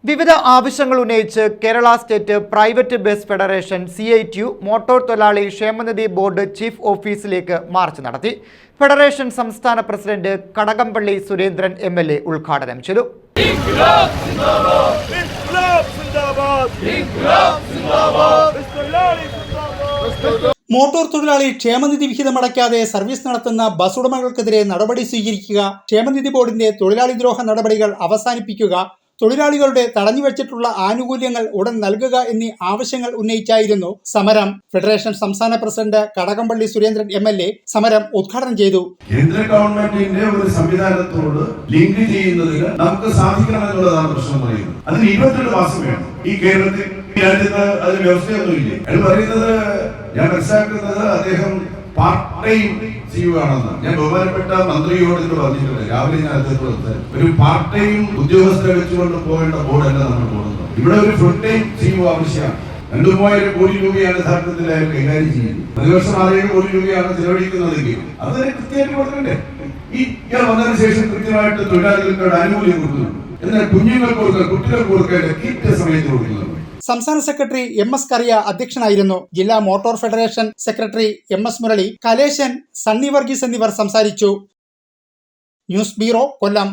വിവിധ ആവശ്യങ്ങൾ ഉന്നയിച്ച് Kerala state private bus federation CITU motor തൊഴിലാളി ക്ഷേമനിധി ബോർഡ് ചീഫ് ഓഫീസിലേക്ക് മാർച്ച് നടത്തി. ഫെഡറേഷൻ സംസ്ഥാന പ്രസിഡന്റ് കടകംപള്ളി സുരേന്ദ്രൻ MLA ഉദ്ഘാടനം ചെയ്തു. മോട്ടോർ തൊഴിലാളി ക്ഷേമനിധി വിഹിതം അടയ്ക്കാതെ സർവീസ് നടത്തുന്ന ബസ് ഉടമകൾക്കെതിരെ നടപടി സ്വീകരിക്കുക, ക്ഷേമനിധി ബോർഡിന്റെ തൊഴിലാളി ദ്രോഹ നടപടികൾ അവസാനിപ്പിക്കുക, തൊഴിലാളികളുടെ തടഞ്ഞുവെച്ചിട്ടുള്ള ആനുകൂല്യങ്ങൾ ഉടൻ നൽകുക എന്നീ ആവശ്യങ്ങൾ ഉന്നയിച്ചായിരുന്നു സമരം. ഫെഡറേഷൻ സംസ്ഥാന പ്രസിഡന്റ് കടകംപള്ളി സുരേന്ദ്രൻ MLA സമരം ഉദ്ഘാടനം ചെയ്തു. കേന്ദ്ര ഗവൺമെന്റിന്റെ ഒരു സംവിധാനത്തോട് ലിങ്ക് ചെയ്യുന്നതിന് നമുക്ക് സാധിക്കണമെന്നുള്ളതാണ് പ്രശ്നം പറയുന്നത്. അതിന് 22 മാസം വേണം. ഈ കേരളത്തിൽ രാജ്യത്ത് അതിന് വ്യവസ്ഥയൊന്നുമില്ല. അത് പറയുന്നത് ഞാൻ മനസ്സിലാക്കുന്നത് അദ്ദേഹം പാർട്ട് ടൈം ചെയ്യുകയാണെന്ന് ഞാൻ ബഹുമാനപ്പെട്ട മന്ത്രിയോട് ഇത് പറഞ്ഞിട്ടുണ്ട്. രാവിലെ ഞാൻ അദ്ദേഹത്തോട് ഒരു പാർട്ട് ടൈം ഉദ്യോഗസ്ഥരെ വെച്ചുകൊണ്ട് പോകേണ്ട ബോർഡല്ല നമ്മൾ പോകുന്നത്. ഇവിടെ ഒരു ഫുൾ ടൈം CEO ആവശ്യമാണ്. 2,000 കോടി രൂപയാണ് യഥാർത്ഥത്തിൽ അയാൾ കൈകാര്യം ചെയ്യുന്നത്. പ്രതിവർഷം 6-7 കോടി രൂപയാണ് ചെലവഴിക്കുന്നതെങ്കിൽ അത് കൃത്യമായിട്ട് കൊടുക്കണ്ടേ? ഇയാൾ വന്നതിന് ശേഷം കൃത്യമായിട്ട് തൊഴിലാളികൾക്ക് ആനുകൂല്യം കൊടുക്കുന്നുണ്ട്. എന്നാൽ കുഞ്ഞുങ്ങൾക്ക് കൊടുക്കുക, കുട്ടികൾക്ക് കൊടുക്കേണ്ട കൃത്യ സമയത്ത് കൊടുക്കുന്നുണ്ട്. സംസ്ഥാന സെക്രട്ടറി MS കറിയ അധ്യക്ഷനായിരുന്നു. ജില്ലാ motor federation secretary MS Murali, Kalesan, Sunny Varghese എന്നിവർ സംസാരിച്ചു. ന്യൂസ് ബ്യൂറോ, കൊല്ലം.